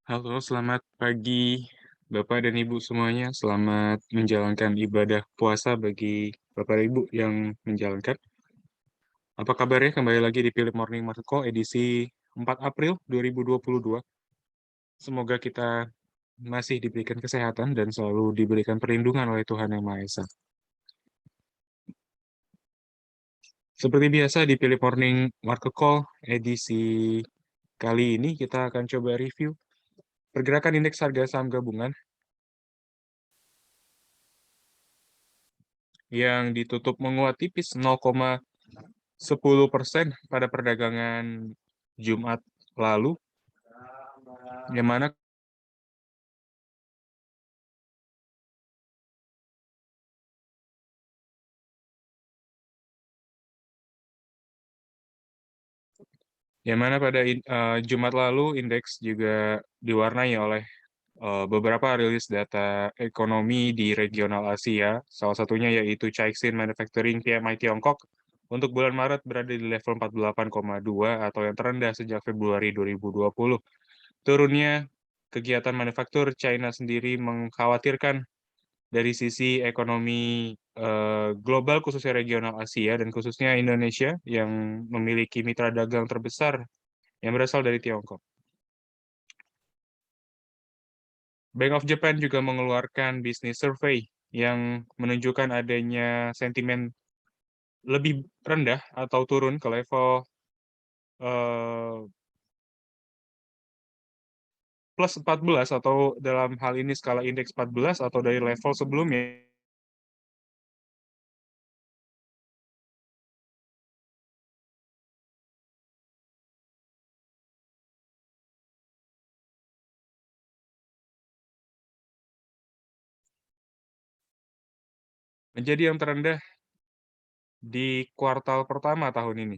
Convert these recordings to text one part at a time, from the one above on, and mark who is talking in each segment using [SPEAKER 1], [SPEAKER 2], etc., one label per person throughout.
[SPEAKER 1] Halo, selamat pagi Bapak dan Ibu semuanya. Selamat menjalankan ibadah puasa bagi Bapak dan Ibu yang menjalankan. Apa kabarnya? Kembali lagi di Philip Morning Market Call edisi 4 April 2022. Semoga kita masih diberikan kesehatan dan selalu diberikan perlindungan oleh Tuhan Yang Maha Esa. Seperti biasa di Philip Morning Market Call edisi kali ini kita akan coba review pergerakan indeks harga saham gabungan yang ditutup menguat tipis 0,10% pada perdagangan Jumat lalu, yang mana pada Jumat lalu indeks juga diwarnai oleh beberapa rilis data ekonomi di regional Asia, salah satunya yaitu Caixin Manufacturing PMI Tiongkok untuk bulan Maret berada di level 48,2 atau yang terendah sejak Februari 2020. Turunnya kegiatan manufaktur China sendiri mengkhawatirkan dari sisi ekonomi global khususnya regional Asia dan khususnya Indonesia yang memiliki mitra dagang terbesar yang berasal dari Tiongkok. Bank of Japan juga mengeluarkan business survey yang menunjukkan adanya sentimen lebih rendah atau turun ke level eh, plus 14 atau dalam hal ini skala indeks 14 atau dari level sebelumnya menjadi yang terendah di kuartal pertama tahun ini.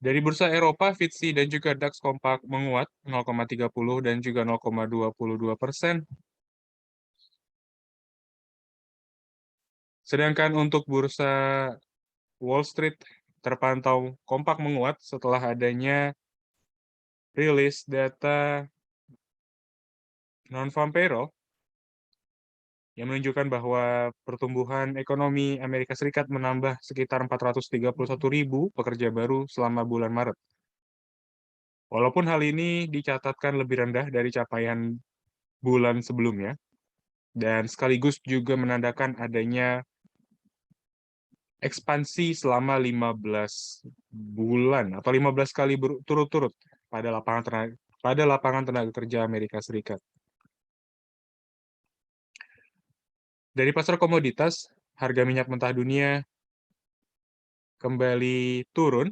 [SPEAKER 1] Dari bursa Eropa, FTSE dan juga DAX kompak menguat 0,30 dan juga 0,22%. Sedangkan untuk bursa Wall Street terpantau kompak menguat setelah adanya rilis data non-farm payroll yang menunjukkan bahwa pertumbuhan ekonomi Amerika Serikat menambah sekitar 431.000 pekerja baru selama bulan Maret. Walaupun hal ini dicatatkan lebih rendah dari capaian bulan sebelumnya, dan sekaligus juga menandakan adanya ekspansi selama 15 bulan atau 15 kali berturut-turut pada lapangan tenaga kerja Amerika Serikat. Dari pasar komoditas, harga minyak mentah dunia kembali turun.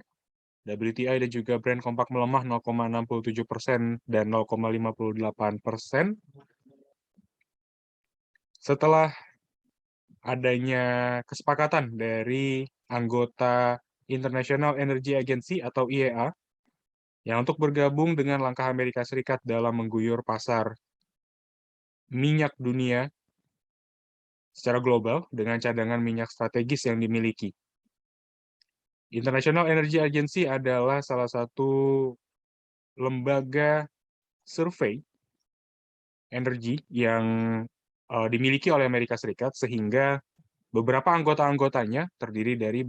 [SPEAKER 1] WTI dan juga Brent kompak melemah 0,67% dan 0,58% setelah adanya kesepakatan dari anggota International Energy Agency atau IEA yang untuk bergabung dengan langkah Amerika Serikat dalam mengguyur pasar minyak dunia secara global dengan cadangan minyak strategis yang dimiliki. International Energy Agency adalah salah satu lembaga survei energi yang dimiliki oleh Amerika Serikat sehingga beberapa anggota-anggotanya terdiri dari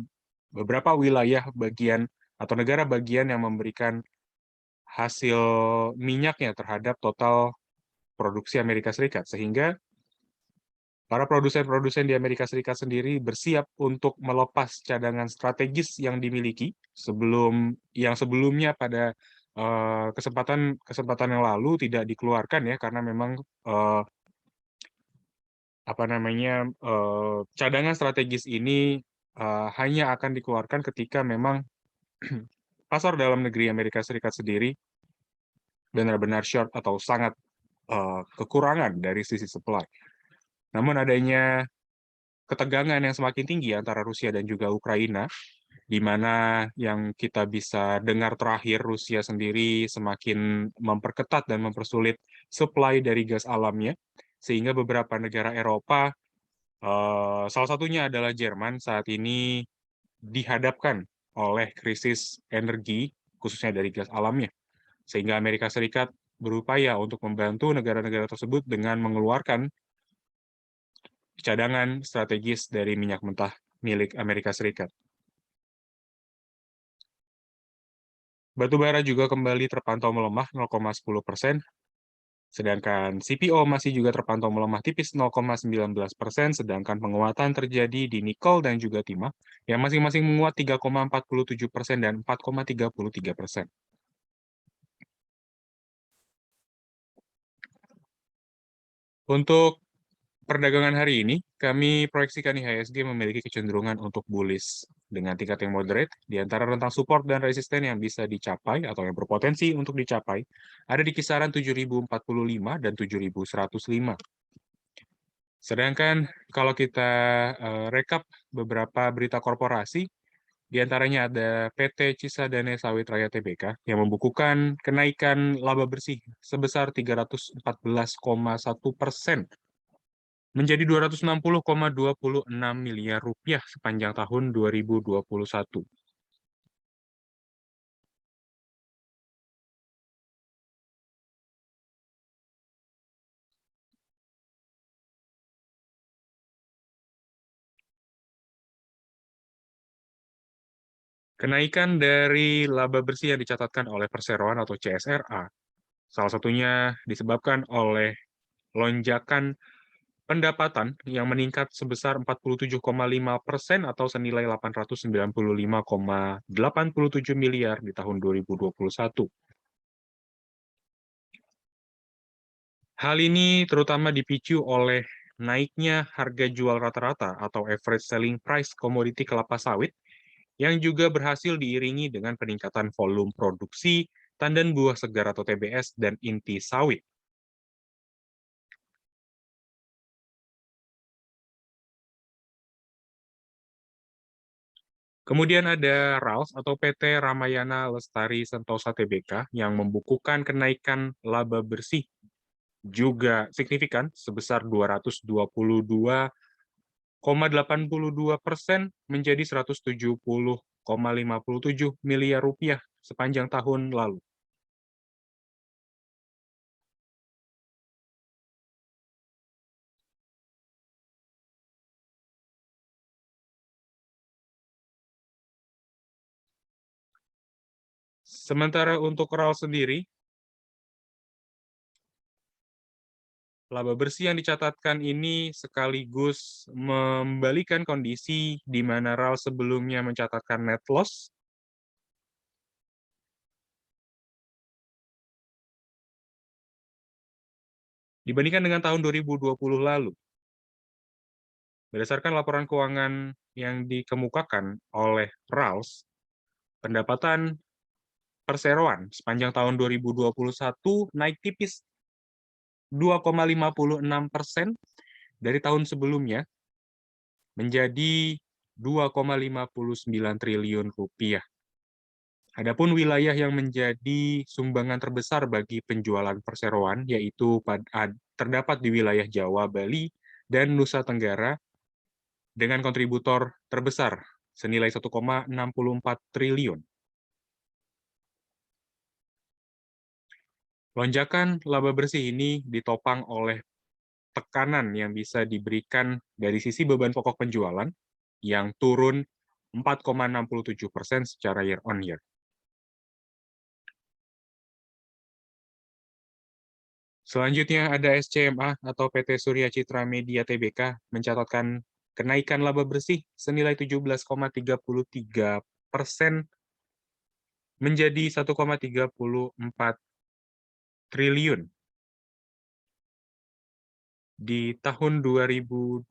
[SPEAKER 1] beberapa wilayah bagian atau negara bagian yang memberikan hasil minyaknya terhadap total produksi Amerika Serikat. Sehingga para produsen-produsen di Amerika Serikat sendiri bersiap untuk melepas cadangan strategis yang dimiliki yang sebelumnya pada kesempatan yang lalu tidak dikeluarkan ya karena memang cadangan strategis ini hanya akan dikeluarkan ketika memang pasar dalam negeri Amerika Serikat sendiri benar-benar short atau sangat kekurangan dari sisi supply. Namun adanya ketegangan yang semakin tinggi antara Rusia dan juga Ukraina, di mana yang kita bisa dengar terakhir Rusia sendiri semakin memperketat dan mempersulit supply dari gas alamnya, sehingga beberapa negara Eropa, salah satunya adalah Jerman, saat ini dihadapkan oleh krisis energi, khususnya dari gas alamnya. sehingga Amerika Serikat berupaya untuk membantu negara-negara tersebut dengan mengeluarkan cadangan strategis dari minyak mentah milik Amerika Serikat. Batu bara juga kembali terpantau melemah 0,10%, sedangkan CPO masih juga terpantau melemah tipis 0,19%, sedangkan penguatan terjadi di nikel dan juga timah, yang masing-masing menguat 3,47% dan 4,33%. Untuk perdagangan hari ini, kami proyeksikan IHSG memiliki kecenderungan untuk bullish dengan tingkat yang moderate di antara rentang support dan resisten yang bisa dicapai atau yang berpotensi untuk dicapai ada di kisaran 7.045 dan 7.105. Sedangkan kalau kita rekap beberapa berita korporasi, di antaranya ada PT Cisadane Sawit Raya Tbk yang membukukan kenaikan laba bersih sebesar 314,1% menjadi 260,26 miliar rupiah sepanjang tahun 2021. Kenaikan dari laba bersih yang dicatatkan oleh perseroan atau CSRA, salah satunya disebabkan oleh lonjakan pendapatan yang meningkat sebesar 47,5% atau senilai 895,87 miliar di tahun 2021. Hal ini terutama dipicu oleh naiknya harga jual rata-rata atau average selling price komoditi kelapa sawit yang juga berhasil diiringi dengan peningkatan volume produksi tandan buah segar atau TBS dan inti sawit. Kemudian ada RALS atau PT Ramayana Lestari Sentosa Tbk yang membukukan kenaikan laba bersih juga signifikan sebesar 222,82% menjadi 170,57 miliar rupiah sepanjang tahun lalu. Sementara untuk RALS sendiri, laba bersih yang dicatatkan ini sekaligus membalikan kondisi di mana RALS sebelumnya mencatatkan net loss dibandingkan dengan tahun 2020 lalu. Berdasarkan laporan keuangan yang dikemukakan oleh RALS, pendapatan perseroan sepanjang tahun 2021 naik tipis 2,56% dari tahun sebelumnya menjadi 2,59 triliun rupiah. Adapun wilayah yang menjadi sumbangan terbesar bagi penjualan perseroan yaitu terdapat di wilayah Jawa, Bali, dan Nusa Tenggara dengan kontributor terbesar senilai 1,64 triliun. Lonjakan laba bersih ini ditopang oleh tekanan yang bisa diberikan dari sisi beban pokok penjualan yang turun 4,67% secara year on year. Selanjutnya ada SCMA atau PT Surya Citra Media Tbk mencatatkan kenaikan laba bersih senilai 17,33% menjadi 1,34 triliun di tahun 2021.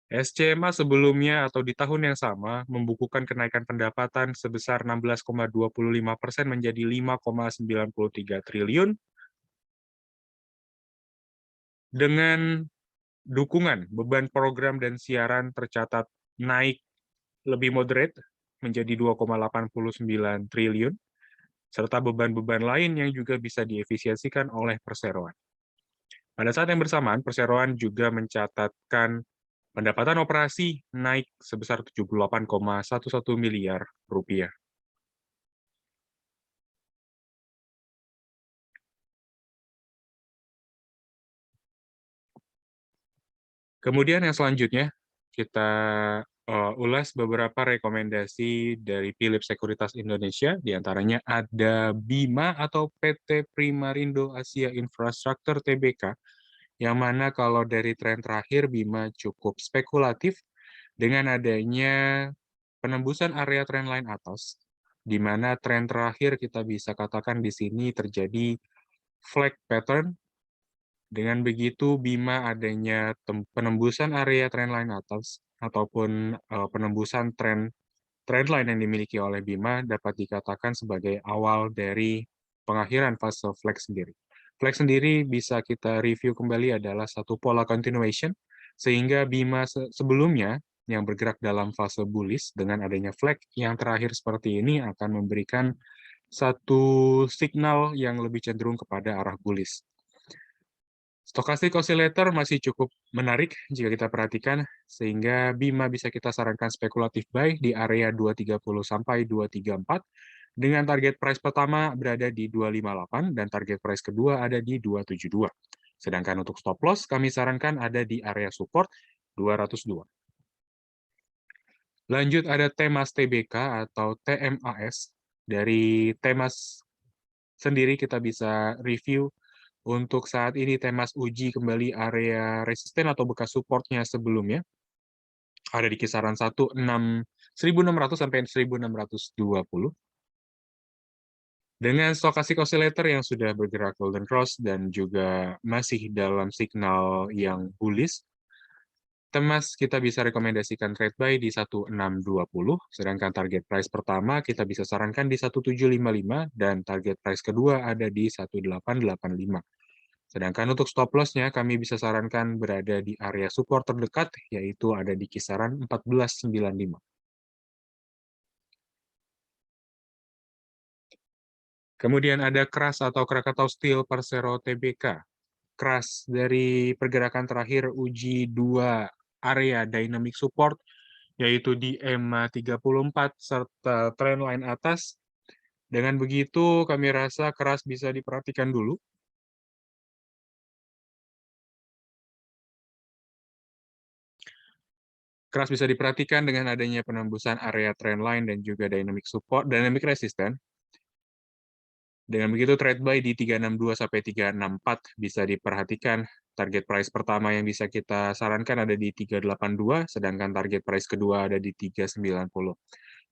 [SPEAKER 1] SCMA sebelumnya atau di tahun yang sama membukukan kenaikan pendapatan sebesar 16,25% menjadi 5,93 triliun dengan dukungan beban program dan siaran tercatat naik lebih moderate menjadi 2,89 triliun serta beban-beban lain yang juga bisa diefisiensikan oleh perseroan. Pada saat yang bersamaan, perseroan juga mencatatkan pendapatan operasi naik sebesar 78,11 miliar rupiah. Kemudian yang selanjutnya, kita ulas beberapa rekomendasi dari Philips Sekuritas Indonesia, di antaranya ada Bima atau PT Primarindo Asia Infrastructure Tbk, yang mana kalau dari tren terakhir Bima cukup spekulatif dengan adanya penembusan area trendline atas, di mana tren terakhir kita bisa katakan di sini terjadi flag pattern. Dengan begitu, Bima adanya penembusan area trendline atas ataupun penembusan trendline yang dimiliki oleh Bima dapat dikatakan sebagai awal dari pengakhiran fase flag sendiri. Flag sendiri bisa kita review kembali adalah satu pola continuation, sehingga Bima sebelumnya yang bergerak dalam fase bullish dengan adanya flag yang terakhir seperti ini akan memberikan satu signal yang lebih cenderung kepada arah bullish. Stochastic oscillator masih cukup menarik jika kita perhatikan, sehingga Bima bisa kita sarankan spekulatif buy di area 230 sampai 234, dengan target price pertama berada di 258 dan target price kedua ada di 272. Sedangkan untuk stop loss kami sarankan ada di area support 202. Lanjut ada Temas TBK atau TMAS. Dari Temas sendiri kita bisa review. Untuk saat ini Temas uji kembali area resisten atau bekas supportnya sebelumnya, ada di kisaran 1.600 sampai 1.620. Dengan stochastic oscillator yang sudah bergerak golden cross dan juga masih dalam signal yang bullish, Temas kita bisa rekomendasikan trade buy di 1.620, sedangkan target price pertama kita bisa sarankan di 1.755 dan target price kedua ada di 1.885. Sedangkan untuk stop loss-nya kami bisa sarankan berada di area support terdekat, yaitu ada di kisaran 14.95. Kemudian ada KRAS atau Krakatau Steel Persero Tbk. KRAS dari pergerakan terakhir uji dua area dynamic support, yaitu di EMA 34 serta trendline atas. Dengan begitu, kami rasa KRAS bisa diperhatikan dulu. KRAS bisa diperhatikan dengan adanya penembusan area trendline dan juga dynamic support, dynamic resistance. Dengan begitu, trade buy di 362 sampai 364 bisa diperhatikan. Target price pertama yang bisa kita sarankan ada di 382, sedangkan target price kedua ada di 390.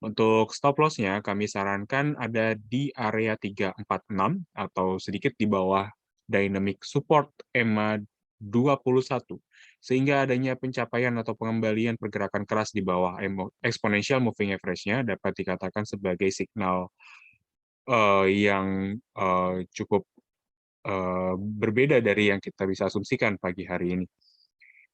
[SPEAKER 1] Untuk stop loss-nya, kami sarankan ada di area 346 atau sedikit di bawah dynamic support EMA 21, sehingga adanya pencapaian atau pengembalian pergerakan keras di bawah exponential moving average-nya dapat dikatakan sebagai signal yang cukup berbeda dari yang kita bisa asumsikan pagi hari ini.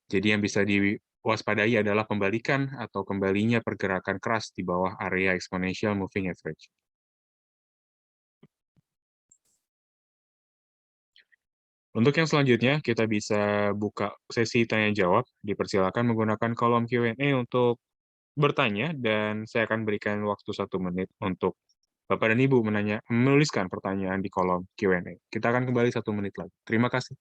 [SPEAKER 1] Jadi yang bisa diwaspadai adalah pembalikan atau kembalinya pergerakan keras di bawah area exponential moving average. Untuk yang selanjutnya, kita bisa buka sesi tanya-jawab. Dipersilakan menggunakan kolom Q&A untuk bertanya, dan saya akan berikan waktu 1 menit untuk Bapak dan Ibu menuliskan pertanyaan di kolom Q&A. Kita akan kembali 1 menit lagi. Terima kasih.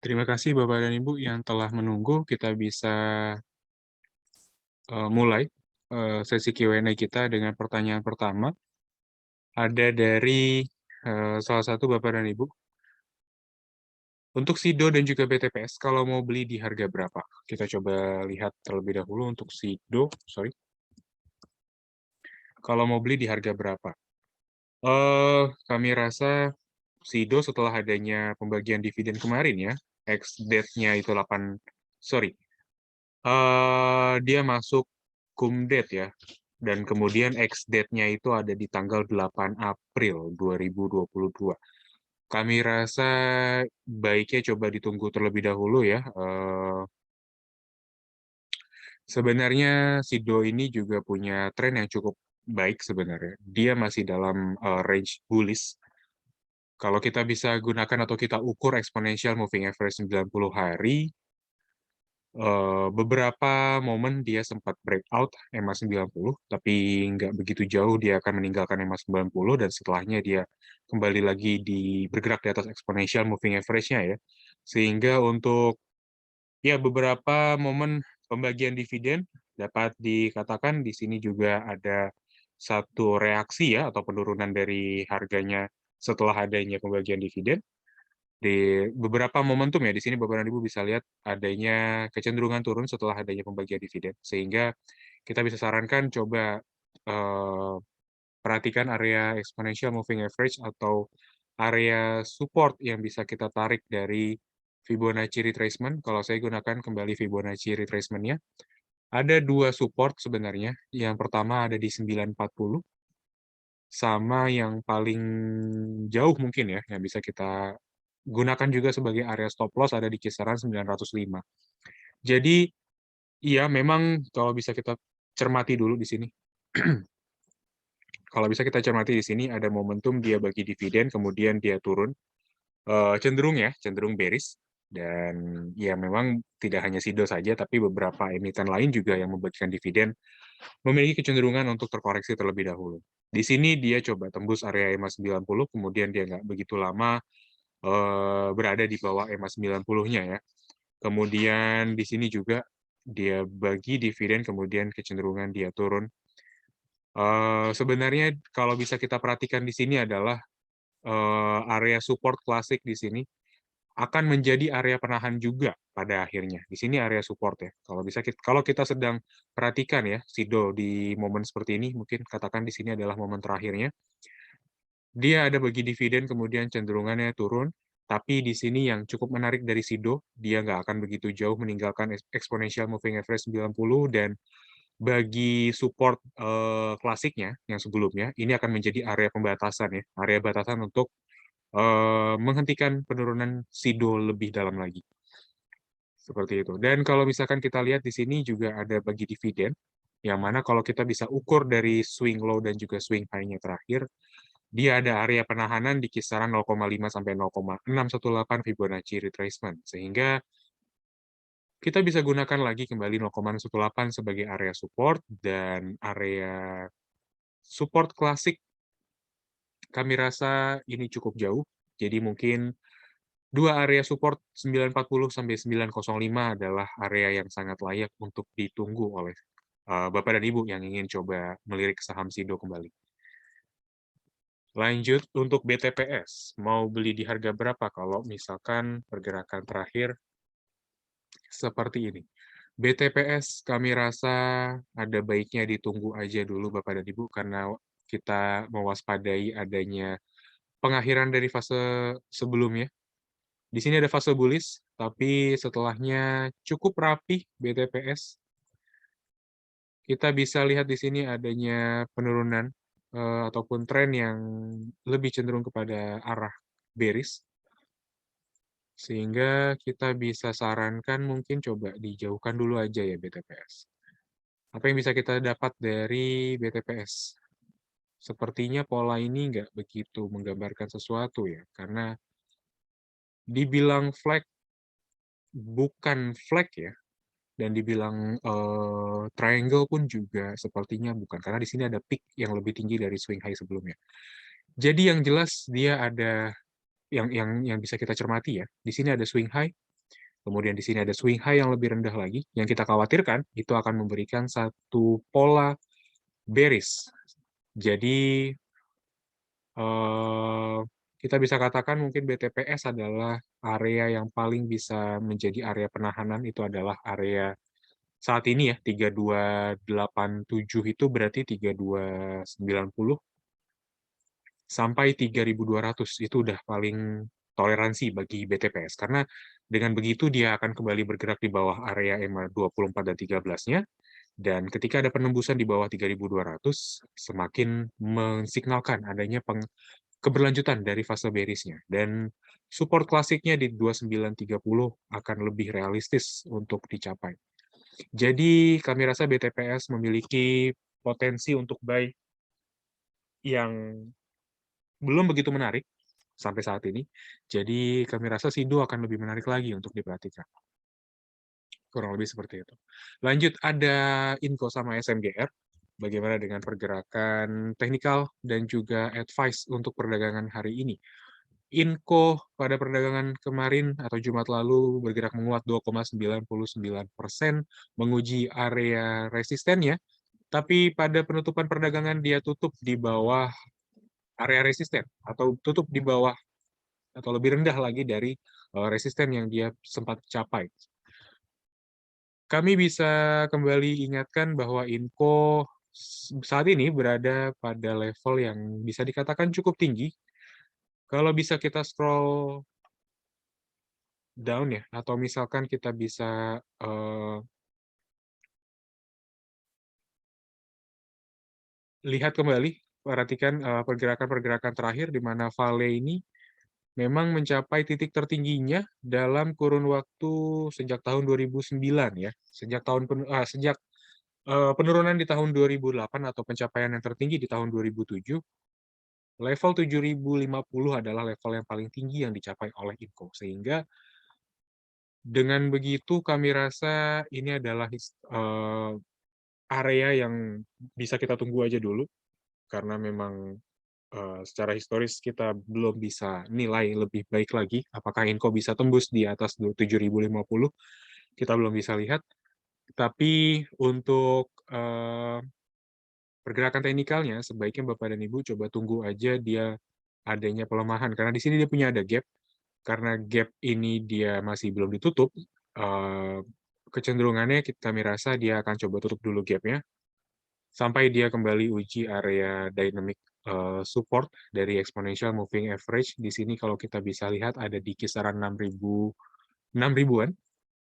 [SPEAKER 1] Terima kasih Bapak dan Ibu yang telah menunggu. Kita bisa mulai sesi Q&A kita dengan pertanyaan pertama. Ada dari salah satu Bapak dan Ibu. Untuk Sido dan juga BTPS, kalau mau beli di harga berapa? Kita coba lihat terlebih dahulu untuk Sido, sorry. Kalau mau beli di harga berapa? Kami rasa Sido setelah adanya pembagian dividen kemarin ya, ex-date-nya itu 8, sorry, dia masuk cum-date ya, dan kemudian ex-date-nya itu ada di tanggal 8 April 2022. Kami rasa baiknya coba ditunggu terlebih dahulu ya. Sebenarnya Sido ini juga punya tren yang cukup baik sebenarnya. Dia masih dalam range bullish. Kalau kita bisa gunakan atau kita ukur exponential moving average 90 hari, beberapa momen dia sempat breakout EMA 90, tapi nggak begitu jauh dia akan meninggalkan EMA 90, dan setelahnya dia kembali lagi bergerak di atas exponential moving average-nya ya. Sehingga untuk ya beberapa momen pembagian dividen dapat dikatakan di sini juga ada satu reaksi ya atau penurunan dari harganya setelah adanya pembagian dividen. Di beberapa momentum ya, di sini Bapak dan Ibu bisa lihat adanya kecenderungan turun setelah adanya pembagian dividen. Sehingga kita bisa sarankan coba perhatikan area exponential moving average atau area support yang bisa kita tarik dari Fibonacci retracement. Kalau saya gunakan kembali Fibonacci retracement-nya, ada dua support sebenarnya. Yang pertama ada di 940, sama yang paling jauh mungkin ya, yang bisa kita gunakan juga sebagai area stop loss ada di kisaran 905. Jadi, iya memang kalau bisa kita cermati dulu di sini. Kalau bisa kita cermati di sini ada momentum dia bagi dividen, kemudian dia turun. Cenderung ya, cenderung bearish. Dan ya memang tidak hanya Sido saja, tapi beberapa emiten lain juga yang membagikan dividen memiliki kecenderungan untuk terkoreksi terlebih dahulu. Di sini dia coba tembus area EMA 90, kemudian dia nggak begitu lama berada di bawah EMA 90-nya ya. Kemudian di sini juga dia bagi dividen, kemudian kecenderungan dia turun. Sebenarnya kalau bisa kita perhatikan di sini adalah area support klasik di sini akan menjadi area penahan juga pada akhirnya. Di sini area support ya. Kalau kita sedang perhatikan ya Sido di momen seperti ini, mungkin katakan di sini adalah momen terakhirnya. Dia ada bagi dividen kemudian cenderungannya turun, tapi di sini yang cukup menarik dari Sido, dia nggak akan begitu jauh meninggalkan exponential moving average 90, dan bagi support klasiknya yang sebelumnya, ini akan menjadi area pembatasan ya, area batasan untuk menghentikan penurunan Sido lebih dalam lagi. Seperti itu. Dan kalau misalkan kita lihat di sini juga ada bagi dividen, yang mana kalau kita bisa ukur dari swing low dan juga swing high-nya terakhir, dia ada area penahanan di kisaran 0,5 sampai 0,618 Fibonacci retracement. Sehingga kita bisa gunakan lagi kembali 0,18 sebagai area support, dan area support klasik kami rasa ini cukup jauh. Jadi mungkin dua area support 940 sampai 905 adalah area yang sangat layak untuk ditunggu oleh Bapak dan Ibu yang ingin coba melirik saham Sido kembali. Lanjut untuk BTPS, mau beli di harga berapa kalau misalkan pergerakan terakhir seperti ini? BTPS kami rasa ada baiknya ditunggu aja dulu Bapak dan Ibu, karena kita mewaspadai adanya pengakhiran dari fase sebelumnya. Di sini ada fase bullish, tapi setelahnya cukup rapih BTPS. Kita bisa lihat di sini adanya penurunan ataupun tren yang lebih cenderung kepada arah bearish. Sehingga kita bisa sarankan mungkin coba dijauhkan dulu aja ya BTPS. Apa yang bisa kita dapat dari BTPS? Sepertinya pola ini nggak begitu menggambarkan sesuatu ya, karena dibilang flag, bukan flag ya, dan dibilang triangle pun juga sepertinya bukan, karena di sini ada peak yang lebih tinggi dari swing high sebelumnya. Jadi yang jelas dia ada yang bisa kita cermati ya. Di sini ada swing high, kemudian di sini ada swing high yang lebih rendah lagi, yang kita khawatirkan itu akan memberikan satu pola bearish. Jadi, eh, kita bisa katakan mungkin BTPS adalah area yang paling bisa menjadi area penahanan, itu adalah area saat ini ya, 3287 itu berarti 3290 sampai 3.200 itu udah paling toleransi bagi BTPS. Karena dengan begitu dia akan kembali bergerak di bawah area EMA 24 dan 13-nya, dan ketika ada penembusan di bawah 3.200, semakin mensignalkan adanya keberlanjutan dari fase bearish-nya. Dan support klasiknya di 2930 akan lebih realistis untuk dicapai. Jadi kami rasa BTPS memiliki potensi untuk buy yang belum begitu menarik sampai saat ini. Jadi kami rasa Sido akan lebih menarik lagi untuk diperhatikan. Kurang lebih seperti itu. Lanjut, ada Inco sama SMGR. Bagaimana dengan pergerakan teknikal dan juga advice untuk perdagangan hari ini. Inco pada perdagangan kemarin atau Jumat lalu bergerak menguat 2,99%, menguji area resistennya, tapi pada penutupan perdagangan dia tutup di bawah area resisten atau tutup di bawah atau lebih rendah lagi dari resisten yang dia sempat capai. Kami bisa kembali ingatkan bahwa Inco saat ini berada pada level yang bisa dikatakan cukup tinggi. Kalau bisa kita scroll down ya, atau misalkan kita bisa lihat kembali, perhatikan pergerakan-pergerakan terakhir di mana Vale ini memang mencapai titik tertingginya dalam kurun waktu sejak tahun 2009 ya. Sejak penurunan di tahun 2008 atau pencapaian yang tertinggi di tahun 2007, level 7.050 adalah level yang paling tinggi yang dicapai oleh Inco. Sehingga dengan begitu kami rasa ini adalah area yang bisa kita tunggu aja dulu, karena memang secara historis kita belum bisa nilai lebih baik lagi. Apakah Inco bisa tembus di atas 7.050? Kita belum bisa lihat. Tapi untuk pergerakan teknikalnya, sebaiknya Bapak dan Ibu coba tunggu aja dia adanya pelemahan. Karena di sini dia punya ada gap. Karena gap ini dia masih belum ditutup, kecenderungannya kami rasa dia akan coba tutup dulu gapnya, sampai dia kembali uji area dynamic support dari exponential moving average. Di sini kalau kita bisa lihat ada di kisaran 6.000-an,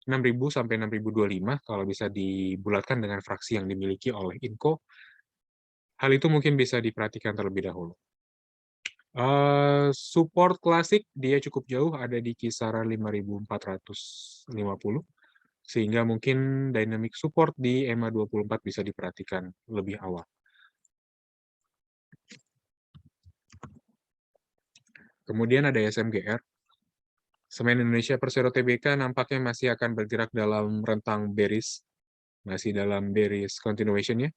[SPEAKER 1] 6.000 sampai 6.025 kalau bisa dibulatkan dengan fraksi yang dimiliki oleh Inco. Hal itu mungkin bisa diperhatikan terlebih dahulu. Support klasik dia cukup jauh, ada di kisaran 5.450, sehingga mungkin dynamic support di EMA 24 bisa diperhatikan lebih awal. Kemudian ada SMGR. Semen Indonesia Persero Tbk nampaknya masih akan bergerak dalam rentang bearish, masih dalam bearish continuation-nya.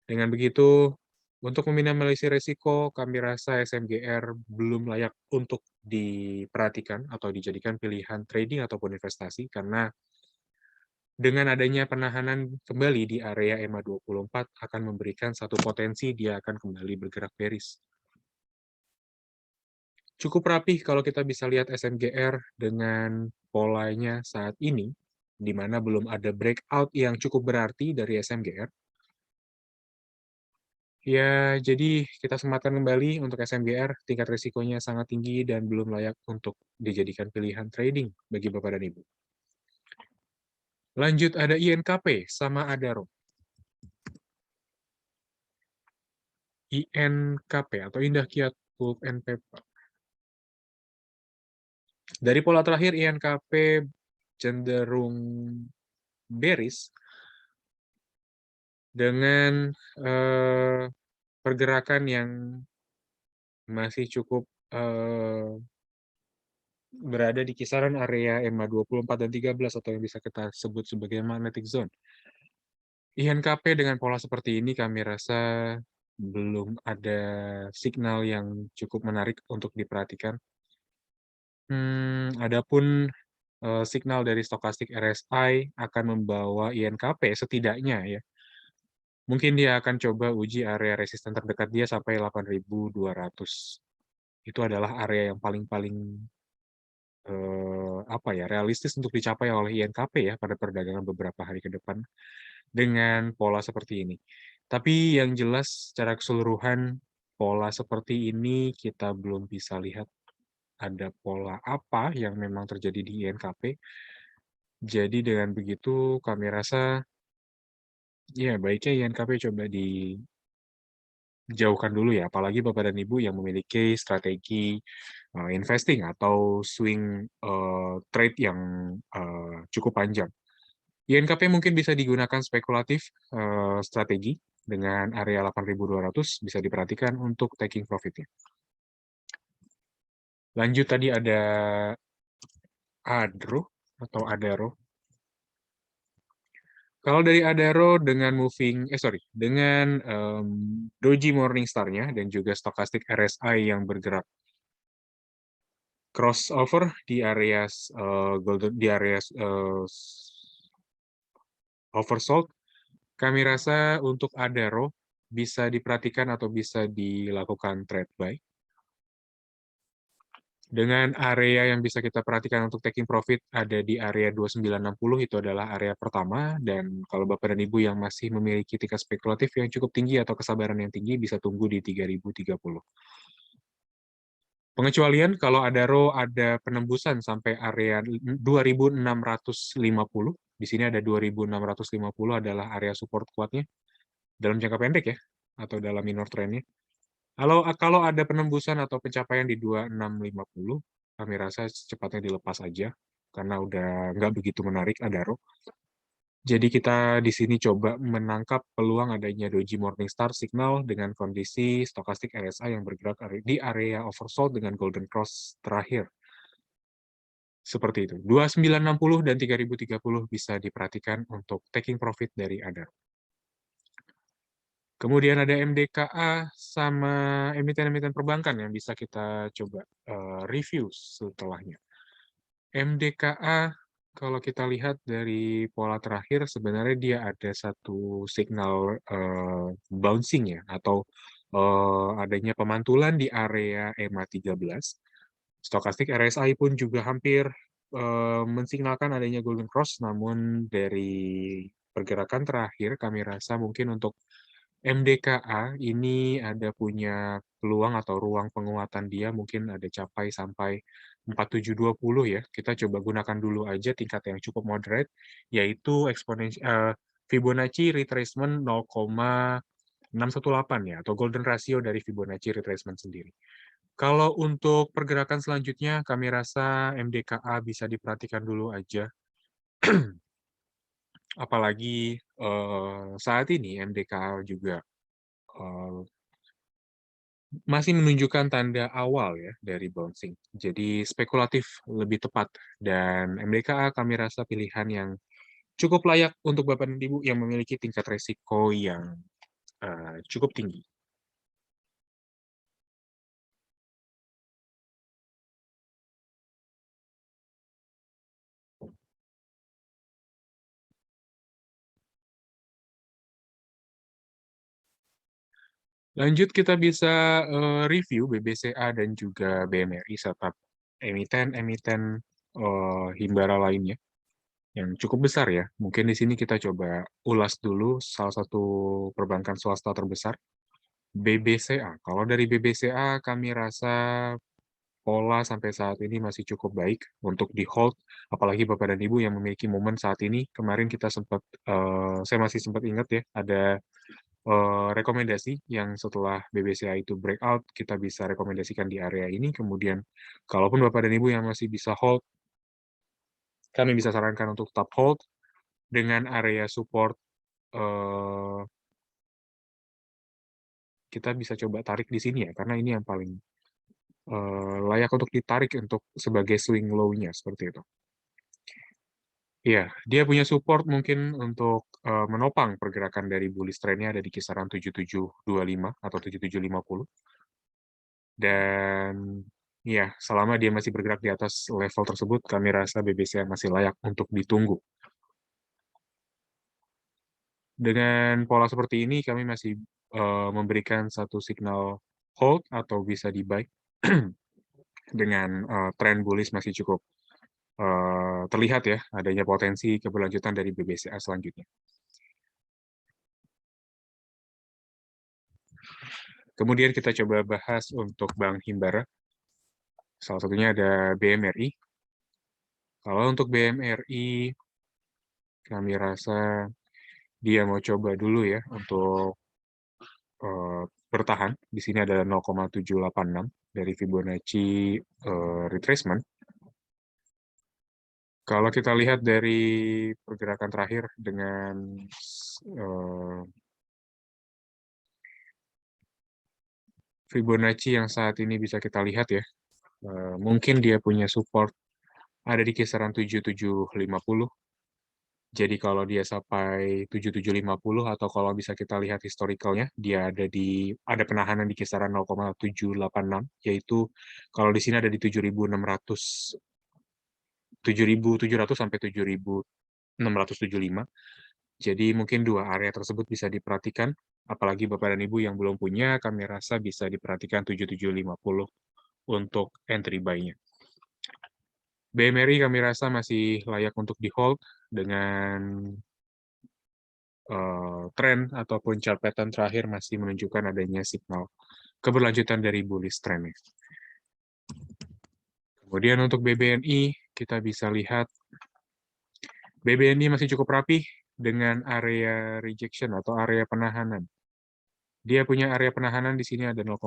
[SPEAKER 1] Dengan begitu, untuk meminimalisir resiko, kami rasa SMGR belum layak untuk diperhatikan atau dijadikan pilihan trading ataupun investasi, karena dengan adanya penahanan kembali di area EMA 24 akan memberikan satu potensi dia akan kembali bergerak bearish. Cukup rapih kalau kita bisa lihat SMGR dengan polanya saat ini, di mana belum ada breakout yang cukup berarti dari SMGR. Ya, jadi kita sematkan kembali untuk SMGR, tingkat risikonya sangat tinggi dan belum layak untuk dijadikan pilihan trading bagi Bapak dan Ibu. Lanjut, ada INKP sama Adaro. INKP atau Indah Kiat Pulp and Paper. Dari pola terakhir, INKP cenderung bearish dengan pergerakan yang masih cukup berada di kisaran area EMA 24 dan 13 atau yang bisa kita sebut sebagai magnetic zone. INKP dengan pola seperti ini kami rasa belum ada signal yang cukup menarik untuk diperhatikan. Adapun signal dari stokastik RSI akan membawa INKP setidaknya ya. Mungkin dia akan coba uji area resisten terdekat dia sampai 8.200. Itu adalah area yang paling-paling apa ya, realistis untuk dicapai oleh INKP ya pada perdagangan beberapa hari ke depan dengan pola seperti ini. Tapi yang jelas secara keseluruhan pola seperti ini kita belum bisa lihat ada pola apa yang memang terjadi di INKP. Jadi dengan begitu kami rasa ya baiknya INKP coba dijauhkan dulu ya, apalagi Bapak dan Ibu yang memiliki strategi investing atau swing trade yang cukup panjang. INKP mungkin bisa digunakan spekulatif strategi dengan area 8.200 bisa diperhatikan untuk taking profit-nya. Lanjut tadi ada ADRO atau ADARO. Kalau dari ADARO dengan dengan Doji Morningstar-nya dan juga stokastik RSI yang bergerak crossover di area oversold, kami rasa untuk ADARO bisa diperhatikan atau bisa dilakukan trade buy. Dengan area yang bisa kita perhatikan untuk taking profit ada di area 2960, itu adalah area pertama, dan kalau Bapak dan Ibu yang masih memiliki tingkat spekulatif yang cukup tinggi atau kesabaran yang tinggi, bisa tunggu di 3030. Pengecualian kalau ADARO ada penembusan sampai area 2650, di sini ada 2650 adalah area support kuatnya, dalam jangka pendek ya, atau dalam minor trend-nya. Kalau ada penembusan atau pencapaian di 2650, kami rasa secepatnya dilepas aja, karena udah nggak begitu menarik ADARO. Jadi kita di sini coba menangkap peluang adanya Doji Morningstar signal dengan kondisi stokastik RSI yang bergerak di area oversold dengan golden cross terakhir. Seperti itu. 2960 dan 3030 bisa diperhatikan untuk taking profit dari ADARO. Kemudian ada MDKA sama emiten-emiten perbankan yang bisa kita coba review setelahnya. MDKA, kalau kita lihat dari pola terakhir, sebenarnya dia ada satu signal bouncing ya, atau adanya pemantulan di area EMA 13. Stokastik RSI pun juga hampir mensignalkan adanya golden cross, namun dari pergerakan terakhir kami rasa mungkin untuk MDKA ini ada punya peluang atau ruang penguatan dia mungkin ada capai sampai 4720 ya. Kita coba gunakan dulu aja tingkat yang cukup moderate, yaitu Fibonacci retracement 0,618 ya, atau golden ratio dari Fibonacci retracement sendiri. Kalau untuk pergerakan selanjutnya, kami rasa MDKA bisa diperhatikan dulu aja. Apalagi saat ini MDKA juga masih menunjukkan tanda awal ya dari bouncing. Jadi spekulatif lebih tepat, dan MDKA kami rasa pilihan yang cukup layak untuk Bapak dan Ibu yang memiliki tingkat resiko yang cukup tinggi. Lanjut kita bisa review BBCA dan juga BMRI serta emiten-emiten himbara lainnya yang cukup besar ya. Mungkin di sini kita coba ulas dulu salah satu perbankan swasta terbesar, BBCA. Kalau dari BBCA kami rasa pola sampai saat ini masih cukup baik untuk di hold, apalagi Bapak dan Ibu yang memiliki momen saat ini. Kemarin kita sempat, saya masih sempat ingat ya, ada rekomendasi yang setelah BBCA itu breakout, kita bisa rekomendasikan di area ini. Kemudian, kalaupun Bapak dan Ibu yang masih bisa hold, kami bisa sarankan untuk tetap hold dengan area support. Kita bisa coba tarik di sini ya, karena ini yang paling layak untuk ditarik untuk sebagai swing low-nya, seperti itu. Iya, dia punya support mungkin untuk menopang pergerakan dari bullish trend-nya ada di kisaran 7725 atau 7750. Dan Iya, selama dia masih bergerak di atas level tersebut, kami rasa BBCA masih layak untuk ditunggu. Dengan pola seperti ini, kami masih memberikan satu signal hold atau bisa di-buy dengan tren bullish masih cukup terlihat ya, adanya potensi keberlanjutan dari BBCA selanjutnya. Kemudian kita coba bahas untuk Bank Himbara. Salah satunya ada BMRI. Kalau untuk BMRI, kami rasa dia mau coba dulu ya untuk bertahan. Di sini adalah 0,786 dari Fibonacci retracement. Kalau kita lihat dari pergerakan terakhir dengan Fibonacci yang saat ini bisa kita lihat ya, mungkin dia punya support ada di kisaran 7750. Jadi kalau dia sampai 7750 atau kalau bisa kita lihat historicalnya, dia ada penahanan di kisaran 0,786, yaitu kalau di sini ada di 7.600 7.700 sampai 7.675. Jadi mungkin dua area tersebut bisa diperhatikan, apalagi Bapak dan Ibu yang belum punya, kami rasa bisa diperhatikan 7750 untuk entry buy-nya. BMRI kami rasa masih layak untuk di-hold dengan tren ataupun chart pattern terakhir masih menunjukkan adanya signal keberlanjutan dari bullish trend. Kemudian untuk BBNI, kita bisa lihat BBNI masih cukup rapih dengan area rejection atau area penahanan. Dia punya area penahanan di sini ada 0,5.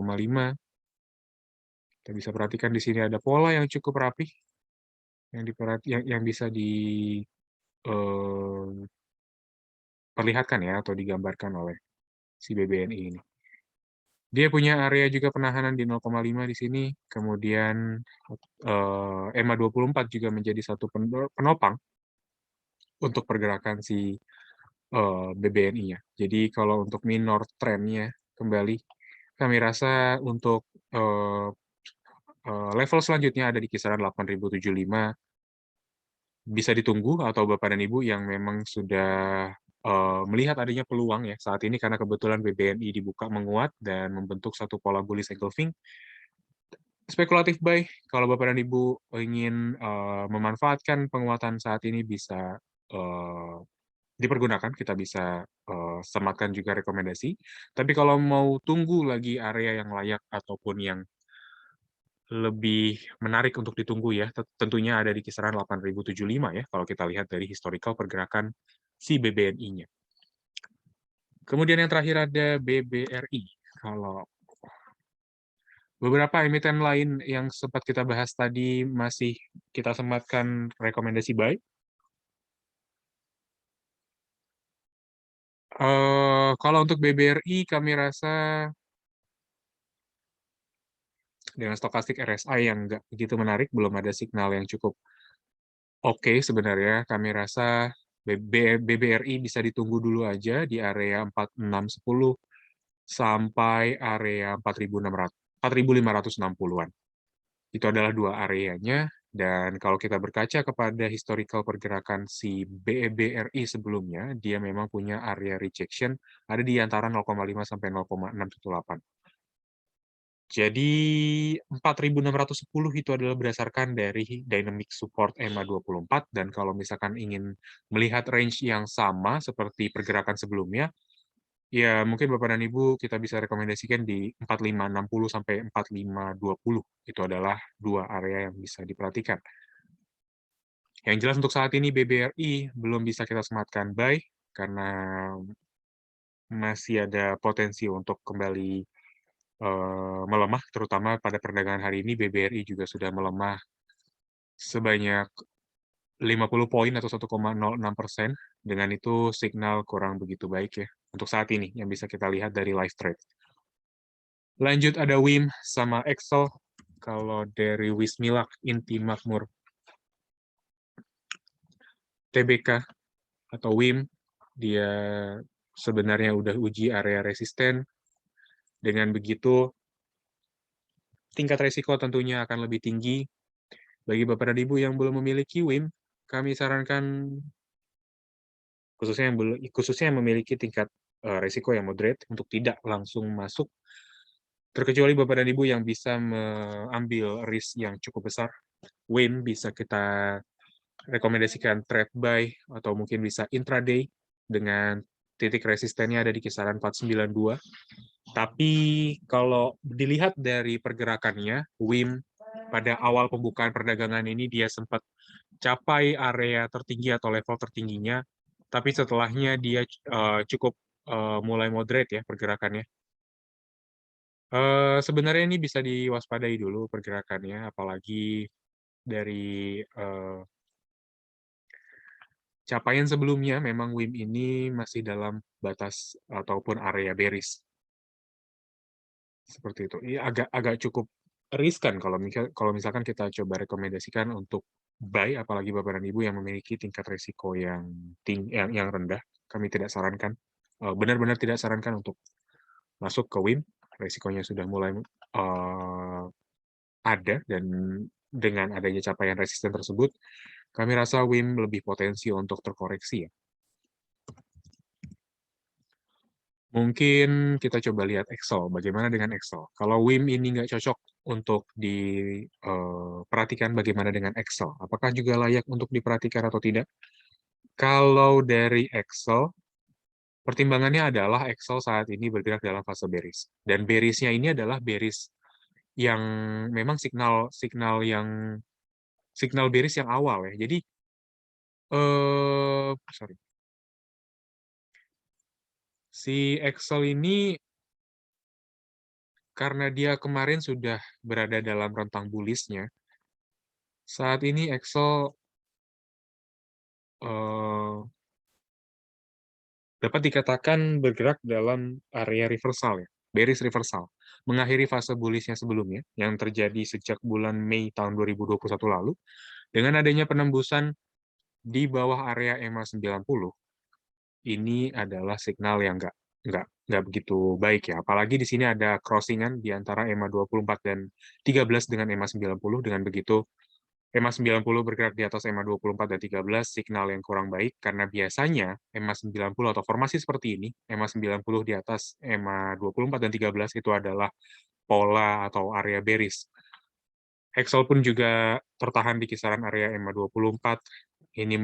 [SPEAKER 1] Kita bisa perhatikan di sini ada pola yang cukup rapih yang bisa diperlihatkan ya atau digambarkan oleh si BBNI ini. Dia punya area juga penahanan di 0,5 di sini, kemudian EMA 24 juga menjadi satu penopang untuk pergerakan si BBNI-nya. Jadi kalau untuk minor trend-nya kembali, kami rasa untuk level selanjutnya ada di kisaran 8.075, bisa ditunggu atau Bapak dan Ibu yang memang sudah melihat adanya peluang ya saat ini karena kebetulan BBNI dibuka menguat dan membentuk satu pola bullish engulfing. Spekulatif buy, kalau Bapak dan Ibu ingin memanfaatkan penguatan saat ini bisa dipergunakan, kita bisa sematkan juga rekomendasi. Tapi kalau mau tunggu lagi area yang layak ataupun yang lebih menarik untuk ditunggu ya, tentunya ada di kisaran 8.075 ya, kalau kita lihat dari historical pergerakan si BBNI-nya. Kemudian yang terakhir ada BBRI. Kalau beberapa emiten lain yang sempat kita bahas tadi masih kita sematkan rekomendasi buy. Kalau untuk BBRI kami rasa dengan stokastik RSI yang nggak begitu menarik, belum ada signal yang cukup oke sebenarnya. Kami rasa BBRI bisa ditunggu dulu aja di area 4610 sampai area 4.560-an. Itu adalah dua areanya, dan kalau kita berkaca kepada historical pergerakan si BBRI sebelumnya, dia memang punya area rejection ada di antara 0,5 sampai 0,618. Jadi 4.610 itu adalah berdasarkan dari dynamic support EMA 24, dan kalau misalkan ingin melihat range yang sama seperti pergerakan sebelumnya, ya mungkin Bapak dan Ibu kita bisa rekomendasikan di 4560 sampai 4520. Itu adalah dua area yang bisa diperhatikan. Yang jelas untuk saat ini BBRI belum bisa kita sematkan buy karena masih ada potensi untuk kembali melemah, terutama pada perdagangan hari ini BBRI juga sudah melemah sebanyak 50 poin atau 1,06%. Dengan itu signal kurang begitu baik ya untuk saat ini yang bisa kita lihat dari live trade. Lanjut ada WIM sama Excel. Kalau dari Wismilak Inti Makmur TBK atau WIM, dia sebenarnya udah uji area resisten. Dengan begitu tingkat resiko tentunya akan lebih tinggi. Bagi Bapak dan Ibu yang belum memiliki WIM, kami sarankan khususnya yang memiliki tingkat resiko yang moderate untuk tidak langsung masuk, terkecuali Bapak dan Ibu yang bisa mengambil risk yang cukup besar. WIM bisa kita rekomendasikan trade buy atau mungkin bisa intraday dengan titik resistennya ada di kisaran 492. Tapi kalau dilihat dari pergerakannya, WIM pada awal pembukaan perdagangan ini dia sempat capai area tertinggi atau level tertingginya, tapi setelahnya dia cukup mulai moderate ya pergerakannya. Sebenarnya ini bisa diwaspadai dulu pergerakannya, apalagi dari capaian sebelumnya memang WIM ini masih dalam batas ataupun area bearish. Seperti itu. Ini agak cukup riskan kalau misalkan kita coba rekomendasikan untuk buy, apalagi Bapak dan Ibu yang memiliki tingkat risiko yang rendah. Kami tidak sarankan, benar-benar tidak sarankan untuk masuk ke WIM. Risikonya sudah mulai ada, dan dengan adanya capaian resisten tersebut, kami rasa WIM lebih potensi untuk terkoreksi ya. Mungkin kita coba lihat Excel. Bagaimana dengan Excel? Kalau WIM ini nggak cocok untuk diperhatikan, bagaimana dengan Excel? Apakah juga layak untuk diperhatikan atau tidak? Kalau dari Excel, pertimbangannya adalah Excel saat ini bergerak dalam fase bearish. Dan bearish-nya ini adalah bearish yang memang signal bearish yang awal ya. Jadi, sorry. Si Excel ini karena dia kemarin sudah berada dalam rentang bullish-nya, saat ini Excel dapat dikatakan bergerak dalam area reversal ya, bearish reversal, mengakhiri fase bullish-nya sebelumnya yang terjadi sejak bulan Mei tahun 2021 lalu, dengan adanya penembusan di bawah area EMA 90, ini adalah signal yang nggak begitu baik ya. Apalagi di sini ada crossingan di antara EMA 24 dan 13 dengan EMA 90. Dengan begitu, EMA 90 bergerak di atas EMA 24 dan 13, signal yang kurang baik, karena biasanya EMA 90 atau formasi seperti ini, EMA 90 di atas EMA 24 dan 13 itu adalah pola atau area bearish. Excel pun juga tertahan di kisaran area EMA 24. Ini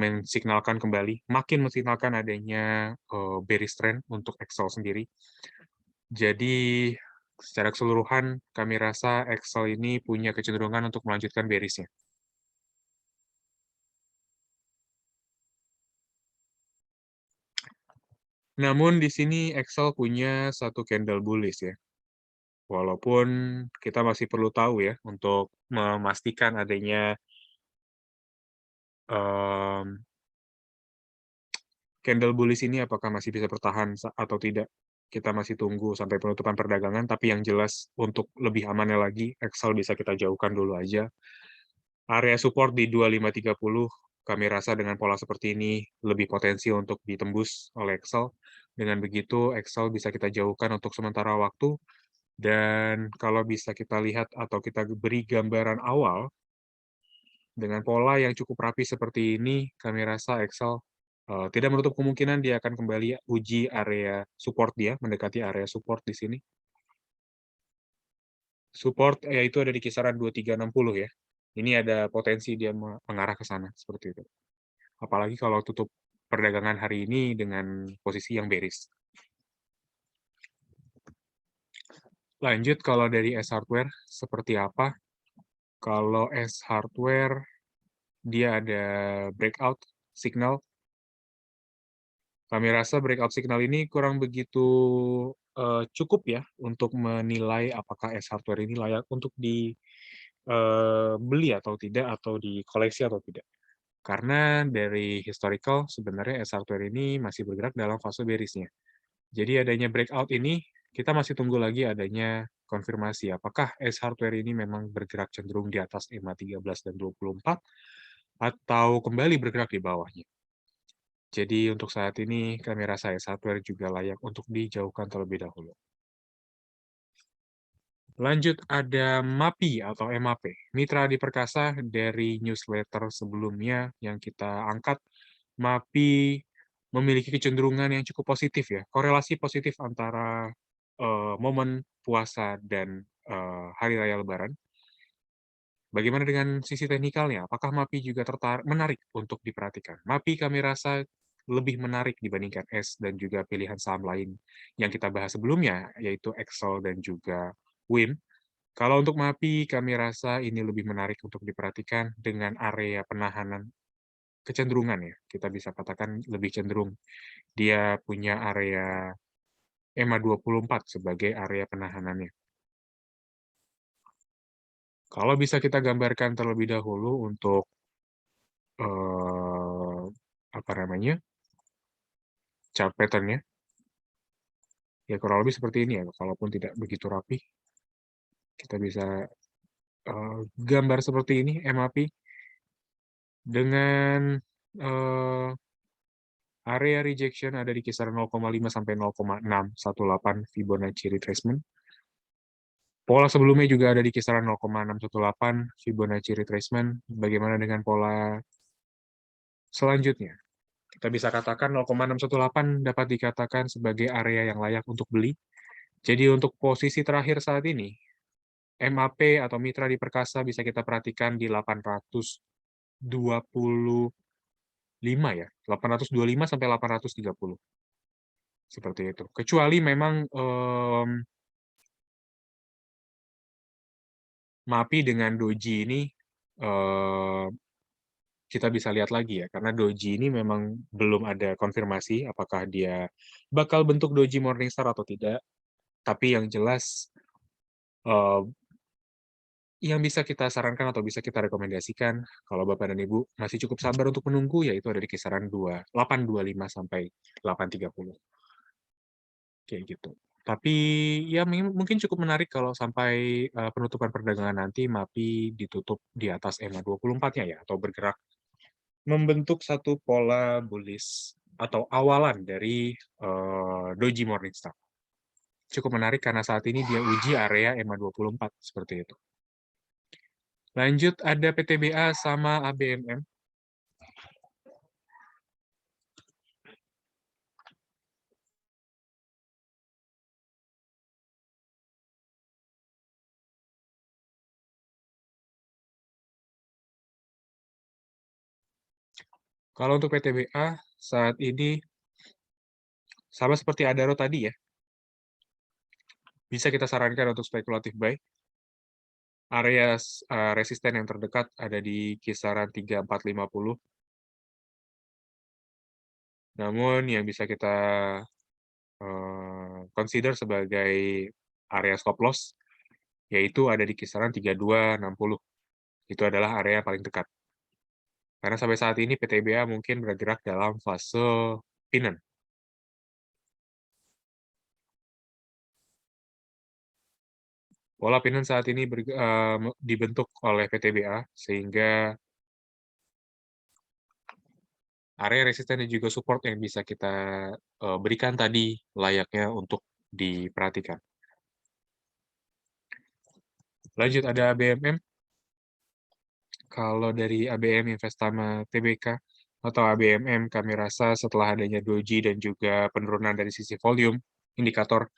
[SPEAKER 1] makin mensignalkan adanya bearish trend untuk Excel sendiri. Jadi, secara keseluruhan, kami rasa Excel ini punya kecenderungan untuk melanjutkan bearish-nya. Namun di sini Excel punya satu candle bullish ya. Walaupun kita masih perlu tahu ya untuk memastikan adanya candle bullish ini apakah masih bisa bertahan atau tidak. Kita masih tunggu sampai penutupan perdagangan, tapi yang jelas untuk lebih amannya lagi, Excel bisa kita jauhkan dulu aja. Area support di 2530, kami rasa dengan pola seperti ini lebih potensi untuk ditembus oleh Excel. Dengan begitu, Excel bisa kita jauhkan untuk sementara waktu. Dan kalau bisa kita lihat atau kita beri gambaran awal, dengan pola yang cukup rapi seperti ini, kami rasa Excel tidak menutup kemungkinan dia akan kembali uji area support dia, mendekati area support di sini. Support yaitu ada di kisaran 2360 ya. Ini ada potensi dia mengarah ke sana, seperti itu. Apalagi kalau tutup perdagangan hari ini dengan posisi yang bearish. Lanjut, kalau dari S-Hardware, seperti apa? Kalau S-Hardware, dia ada breakout signal. Kami rasa breakout signal ini kurang begitu cukup ya untuk menilai apakah S-Hardware ini layak untuk dibeli atau tidak, atau dikoleksi atau tidak. Karena dari historical, sebenarnya S-Hardware ini masih bergerak dalam fase bearish-nya. Jadi adanya breakout ini, kita masih tunggu lagi adanya konfirmasi apakah S-Hardware ini memang bergerak cenderung di atas EMA 13 dan 24, atau kembali bergerak di bawahnya. Jadi untuk saat ini, kami rasa S-Hardware juga layak untuk dijauhkan terlebih dahulu. Lanjut ada MAPI atau MAP, Mitra Adi Perkasa dari newsletter sebelumnya yang kita angkat. MAPI memiliki kecenderungan yang cukup positif ya, korelasi positif antara momen puasa dan Hari Raya Lebaran. Bagaimana dengan sisi teknikalnya? Apakah MAPI juga menarik untuk diperhatikan? MAPI kami rasa lebih menarik dibandingkan S dan juga pilihan saham lain yang kita bahas sebelumnya, yaitu Excel dan juga WIM. Kalau untuk MAPI, kami rasa ini lebih menarik untuk diperhatikan dengan area penahanan kecenderungan ya. Kita bisa katakan lebih cenderung. Dia punya area EMA 24 sebagai area penahanannya. Kalau bisa kita gambarkan terlebih dahulu untuk apa namanya chart pattern-nya, ya kurang lebih seperti ini ya. Kalaupun tidak begitu rapi, kita bisa gambar seperti ini MAPI dengan area rejection ada di kisaran 0,5 sampai 0,618 Fibonacci retracement. Pola sebelumnya juga ada di kisaran 0,618 Fibonacci retracement. Bagaimana dengan pola selanjutnya? Kita bisa katakan 0,618 dapat dikatakan sebagai area yang layak untuk beli. Jadi untuk posisi terakhir saat ini, MAP atau mitra di perkasa bisa kita perhatikan di 825 ya, 825 sampai 830. Seperti itu. Kecuali memang MAPI dengan Doji ini kita bisa lihat lagi ya, karena Doji ini memang belum ada konfirmasi apakah dia bakal bentuk Doji Morningstar atau tidak. Tapi yang jelas yang bisa kita sarankan atau bisa kita rekomendasikan kalau Bapak dan Ibu masih cukup sabar untuk menunggu, yaitu ada di kisaran 825 sampai 830. Kayak gitu. Tapi ya mungkin cukup menarik kalau sampai penutupan perdagangan nanti MAPI ditutup di atas EMA 24-nya ya, atau bergerak membentuk satu pola bullish atau awalan dari Doji Morningstar. Cukup menarik karena saat ini dia uji area EMA 24 seperti itu. Lanjut ada PTBA sama ABMM. Kalau untuk PTBA saat ini sama seperti Adaro tadi ya, bisa kita sarankan untuk spekulatif buy. Area resisten yang terdekat ada di kisaran 3450. Namun yang bisa kita consider sebagai area stop loss yaitu ada di kisaran 3260. Itu adalah area paling dekat. Karena sampai saat ini PTBA mungkin bergerak dalam fase pinnen. Pola pinnen saat ini dibentuk oleh PTBA sehingga area resisten dan juga support yang bisa kita berikan tadi layaknya untuk diperhatikan. Lanjut ada ABMM. Kalau dari ABM Investama TBK atau ABMM, kami rasa setelah adanya doji dan juga penurunan dari sisi volume, indikator,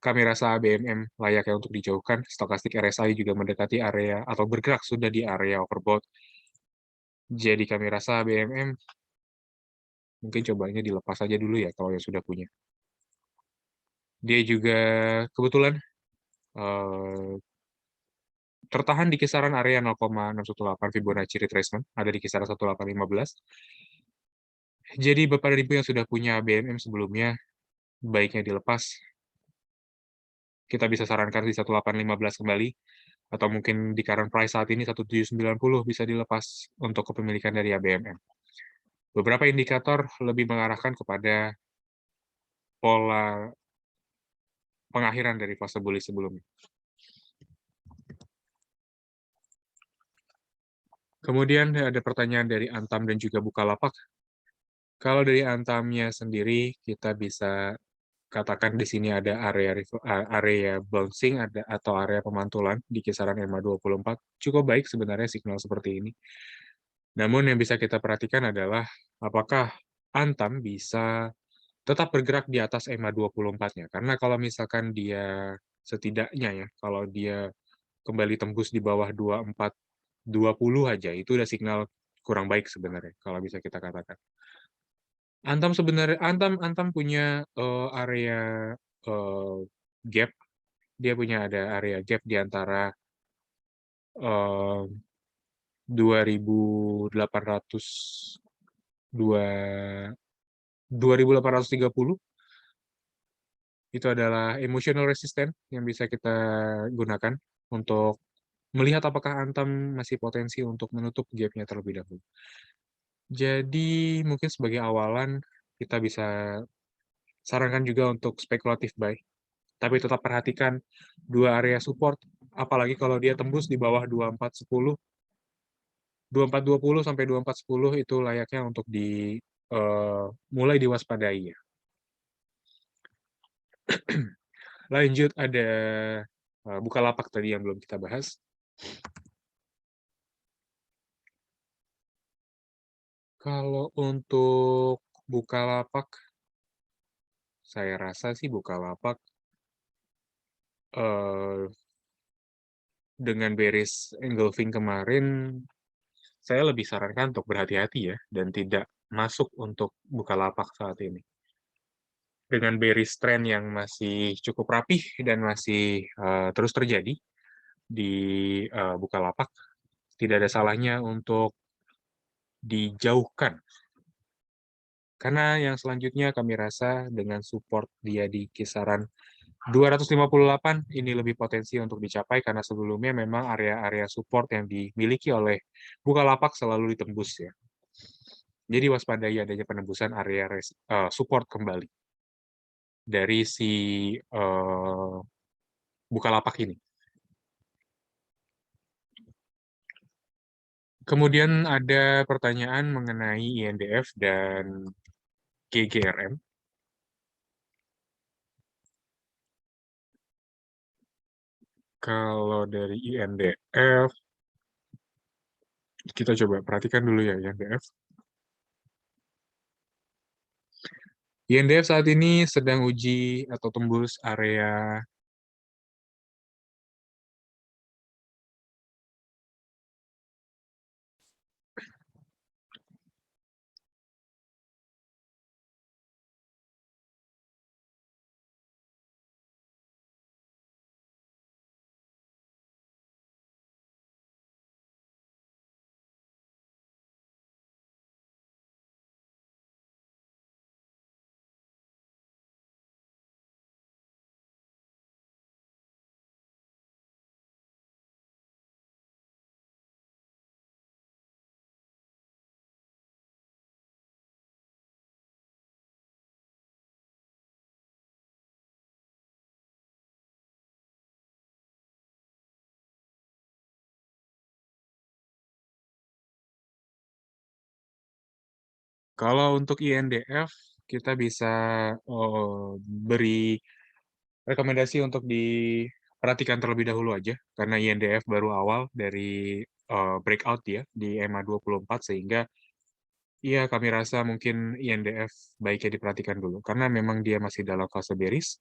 [SPEAKER 1] kami rasa ABMM layaknya untuk dijauhkan. Stokastik RSI juga mendekati area atau bergerak sudah di area overbought. Jadi kami rasa ABMM mungkin cobanya dilepas saja dulu ya kalau yang sudah punya. Dia juga kebetulan tertahan di kisaran area 0,618 Fibonacci retracement, ada di kisaran 1815. Jadi Bapak dan Ibu yang sudah punya ABMM sebelumnya, baiknya dilepas. Kita bisa sarankan di 1815 kembali, atau mungkin di current price saat ini 1790 bisa dilepas untuk kepemilikan dari ABMM. Beberapa indikator lebih mengarahkan kepada pola pengakhiran dari fase bullish sebelumnya. Kemudian ada pertanyaan dari Antam dan juga Bukalapak. Kalau dari Antamnya sendiri, kita bisa katakan di sini ada area bouncing atau area pemantulan di kisaran EMA 24, cukup baik sebenarnya signal seperti ini. Namun yang bisa kita perhatikan adalah apakah Antam bisa tetap bergerak di atas EMA 24-nya. Karena kalau misalkan dia setidaknya ya, kalau dia kembali tembus di bawah 24.20 aja, itu udah signal kurang baik sebenarnya, kalau bisa kita katakan. Antam punya area eh, gap, dia punya ada area gap di antara 2.800 2.830 itu adalah emotional resistance yang bisa kita gunakan untuk melihat apakah Antam masih potensi untuk menutup gap-nya terlebih dahulu. Jadi mungkin sebagai awalan kita bisa sarankan juga untuk spekulatif buy, tapi tetap perhatikan dua area support, apalagi kalau dia tembus di bawah 2410, 2420 sampai 2410 itu layaknya untuk mulai diwaspadai ya. Lanjut ada Bukalapak tadi yang belum kita bahas. Kalau untuk Bukalapak, saya rasa sih Bukalapak dengan bearish engulfing kemarin, saya lebih sarankan untuk berhati-hati ya, dan tidak masuk untuk Bukalapak saat ini. Dengan bearish trend yang masih cukup rapih dan masih terus terjadi di Bukalapak, tidak ada salahnya untuk dijauhkan. Karena yang selanjutnya kami rasa dengan support dia di kisaran 258 ini lebih potensi untuk dicapai karena sebelumnya memang area-area support yang dimiliki oleh Bukalapak selalu ditembus ya. Jadi waspadai adanya penembusan area support kembali dari si Bukalapak ini. Kemudian ada pertanyaan mengenai INDF dan GGRM. Kalau dari INDF, kita coba perhatikan dulu ya INDF. INDF saat ini sedang uji atau tembus area kalau untuk INDF, kita bisa beri rekomendasi untuk diperhatikan terlebih dahulu aja, karena INDF baru awal dari breakout ya di EMA 24, sehingga ya kami rasa mungkin INDF baiknya diperhatikan dulu, karena memang dia masih dalam fase bearish,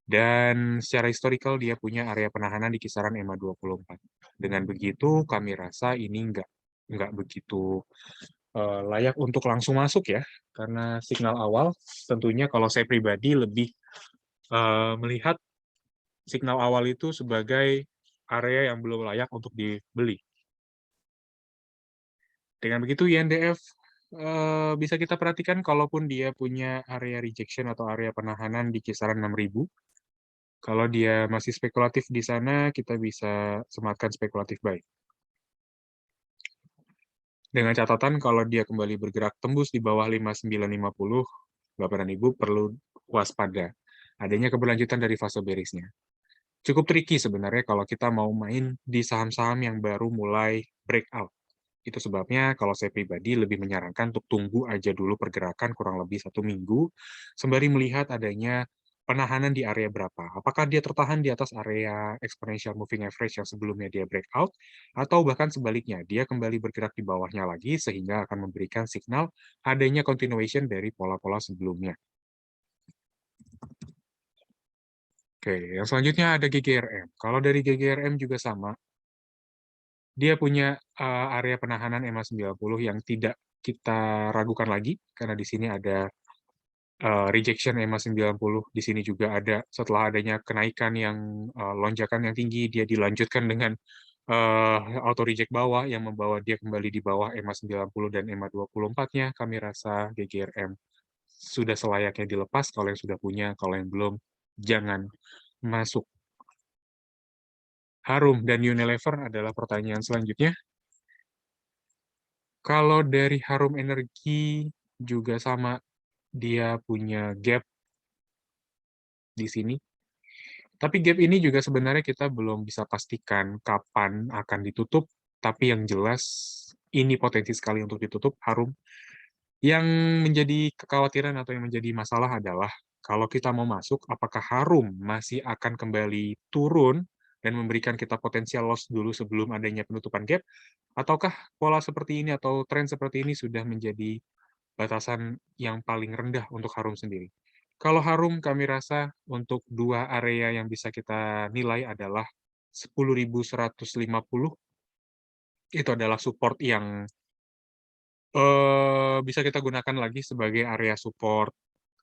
[SPEAKER 1] dan secara historical dia punya area penahanan di kisaran EMA 24. Dengan begitu, kami rasa ini nggak begitu layak untuk langsung masuk ya, karena signal awal tentunya kalau saya pribadi lebih melihat signal awal itu sebagai area yang belum layak untuk dibeli. Dengan begitu INDF bisa kita perhatikan kalaupun dia punya area rejection atau area penahanan di kisaran 6.000, kalau dia masih spekulatif di sana, kita bisa sematkan spekulatif buy. Dengan catatan kalau dia kembali bergerak tembus di bawah 5950, Bapak dan Ibu perlu waspada adanya keberlanjutan dari fase bearish-nya. Cukup tricky sebenarnya kalau kita mau main di saham-saham yang baru mulai breakout. Itu sebabnya kalau saya pribadi lebih menyarankan untuk tunggu aja dulu pergerakan kurang lebih 1 minggu, sembari melihat adanya penahanan di area berapa. Apakah dia tertahan di atas area exponential moving average yang sebelumnya dia breakout, atau bahkan sebaliknya, dia kembali bergerak di bawahnya lagi sehingga akan memberikan signal adanya continuation dari pola-pola sebelumnya. Oke, yang selanjutnya ada GGRM. Kalau dari GGRM juga sama, dia punya area penahanan EMA 90 yang tidak kita ragukan lagi, karena di sini ada rejection EMA 90, di sini juga ada setelah adanya kenaikan yang lonjakan yang tinggi, dia dilanjutkan dengan auto reject bawah yang membawa dia kembali di bawah EMA 90 dan EMA 24-nya. Kami rasa GGRM sudah selayaknya dilepas. Kalau yang sudah punya, kalau yang belum, jangan masuk. Harum dan Unilever adalah pertanyaan selanjutnya. Kalau dari Harum Energi juga sama, dia punya gap di sini. Tapi gap ini juga sebenarnya kita belum bisa pastikan kapan akan ditutup, tapi yang jelas ini potensi sekali untuk ditutup, Harum. Yang menjadi kekhawatiran atau yang menjadi masalah adalah kalau kita mau masuk, apakah Harum masih akan kembali turun dan memberikan kita potensial loss dulu sebelum adanya penutupan gap, ataukah pola seperti ini atau tren seperti ini sudah menjadi batasan yang paling rendah untuk Harum sendiri. Kalau Harum, kami rasa untuk dua area yang bisa kita nilai adalah 10.150, itu adalah support yang bisa kita gunakan lagi sebagai area support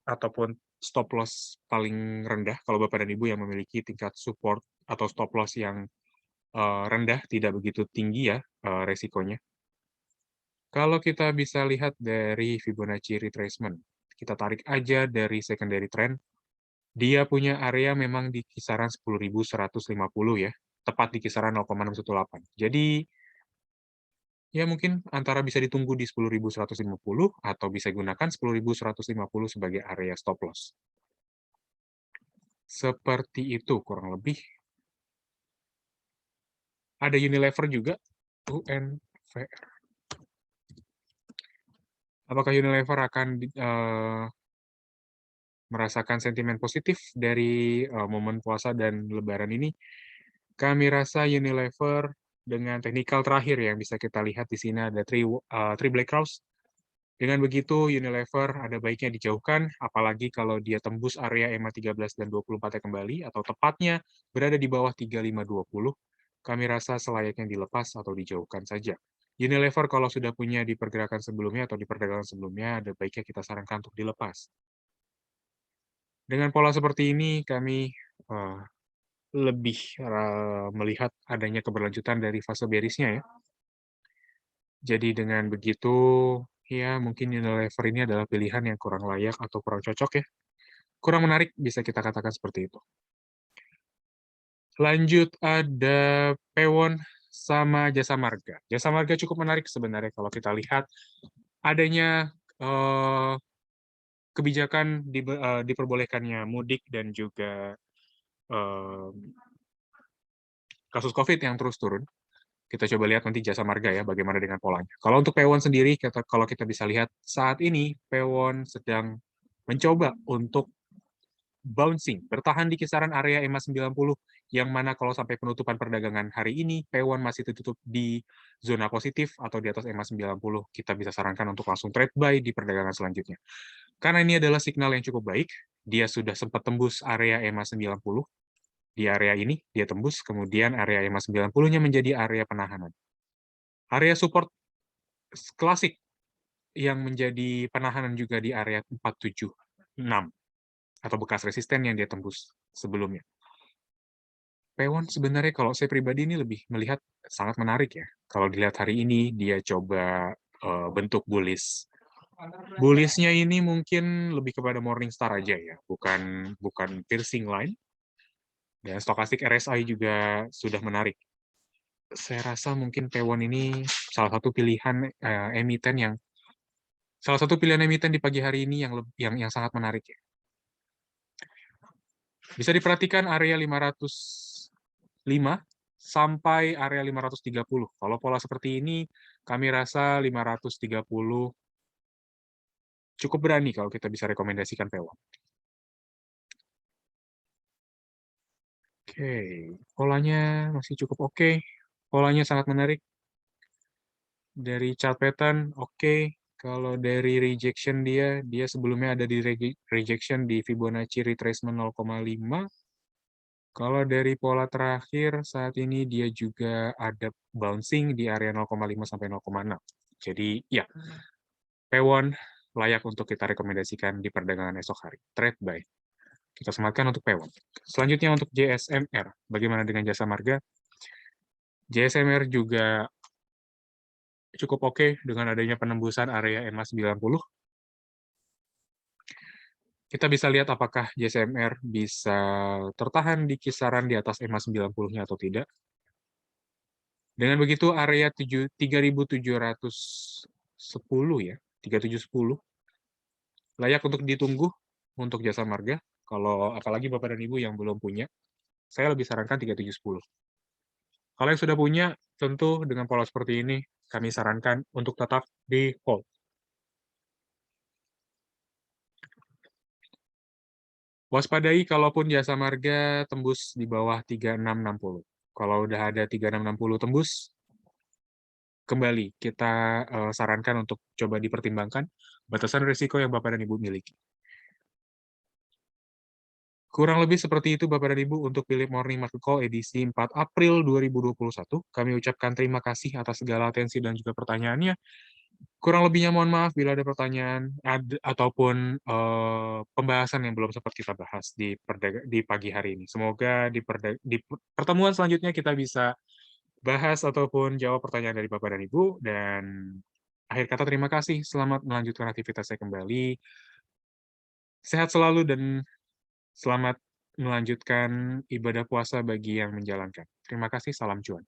[SPEAKER 1] ataupun stop loss paling rendah kalau Bapak dan Ibu yang memiliki tingkat support atau stop loss yang rendah, tidak begitu tinggi ya resikonya. Kalau kita bisa lihat dari Fibonacci retracement, kita tarik aja dari secondary trend, dia punya area memang di kisaran 10.150 ya, tepat di kisaran 0,618. Jadi, ya mungkin antara bisa ditunggu di 10.150 atau bisa gunakan 10.150 sebagai area stop loss. Seperti itu kurang lebih. Ada Unilever juga, UNVR. Apakah Unilever akan merasakan sentimen positif dari momen puasa dan lebaran ini? Kami rasa Unilever dengan teknikal terakhir yang bisa kita lihat di sini ada three black cross. Dengan begitu Unilever ada baiknya dijauhkan, apalagi kalau dia tembus area EMA 13 dan 24 kembali, atau tepatnya berada di bawah 3520, kami rasa selayaknya dilepas atau dijauhkan saja. Unilever kalau sudah punya di pergerakan sebelumnya atau di perdagangan sebelumnya, ada baiknya kita sarankan untuk dilepas. Dengan pola seperti ini, kami lebih melihat adanya keberlanjutan dari fase bearish-nya ya. Jadi dengan begitu, ya mungkin Unilever ini adalah pilihan yang kurang layak atau kurang cocok ya. Kurang menarik, bisa kita katakan seperti itu. Lanjut ada Pewon sama Jasa Marga. Jasa Marga cukup menarik sebenarnya kalau kita lihat adanya kebijakan diperbolehkannya mudik dan juga kasus COVID yang terus turun. Kita coba lihat nanti Jasa Marga ya, bagaimana dengan polanya. Kalau untuk Pewon sendiri, kalau kita bisa lihat saat ini, Pewon sedang mencoba untuk bouncing, bertahan di kisaran area EMA 90, yang mana kalau sampai penutupan perdagangan hari ini, Pewon masih tertutup di zona positif atau di atas EMA 90, kita bisa sarankan untuk langsung trade buy di perdagangan selanjutnya. Karena ini adalah signal yang cukup baik, dia sudah sempat tembus area EMA 90, di area ini dia tembus, kemudian area EMA 90-nya menjadi area penahanan. Area support klasik yang menjadi penahanan juga di area 476 atau bekas resisten yang dia tembus sebelumnya. Pewon sebenarnya kalau saya pribadi ini lebih melihat sangat menarik ya. Kalau dilihat hari ini dia coba bentuk bullish. Bullishnya ini mungkin lebih kepada Morningstar aja ya, bukan piercing line. Dan stokastik RSI juga sudah menarik. Saya rasa mungkin Pewon ini salah satu pilihan emiten di pagi hari ini yang sangat menarik ya. Bisa diperhatikan area 505 sampai area 530. Kalau pola seperti ini, kami rasa 530 cukup berani kalau kita bisa rekomendasikan Pewon. Oke, polanya masih cukup oke. Polanya sangat menarik. Dari chart pattern, oke. Kalau dari rejection dia sebelumnya ada di rejection di Fibonacci retracement 0,5. Kalau dari pola terakhir, saat ini dia juga ada bouncing di area 0,5 sampai 0,6. Jadi, ya, P1 layak untuk kita rekomendasikan di perdagangan esok hari. Trade buy. Kita sematkan untuk P1. Selanjutnya untuk JSMR. Bagaimana dengan jasa marga? JSMR juga cukup oke dengan adanya penembusan area EMA 90. Kita bisa lihat apakah JSMR bisa tertahan di kisaran di atas EMA 90-nya atau tidak. Dengan begitu area 3.710 ya, 3710 layak untuk ditunggu untuk jasa marga. Kalau apalagi Bapak dan Ibu yang belum punya, saya lebih sarankan 3710. Kalau yang sudah punya, tentu dengan pola seperti ini, kami sarankan untuk tetap di hold. Waspadai kalaupun jasa marga tembus di bawah 3660. Kalau udah ada 3660 tembus, kembali kita sarankan untuk coba dipertimbangkan batasan risiko yang Bapak dan Ibu miliki. Kurang lebih seperti itu Bapak dan Ibu untuk Philip Morning Market Call edisi 4 April 2021. Kami ucapkan terima kasih atas segala atensi dan juga pertanyaannya. Kurang lebihnya mohon maaf bila ada pertanyaan ataupun pembahasan yang belum sempat kita bahas di pagi hari ini. Semoga di pertemuan selanjutnya kita bisa bahas ataupun jawab pertanyaan dari Bapak dan Ibu. Dan akhir kata terima kasih. Selamat melanjutkan aktivitasnya kembali. Sehat selalu dan selamat melanjutkan ibadah puasa bagi yang menjalankan. Terima kasih, salam cuan.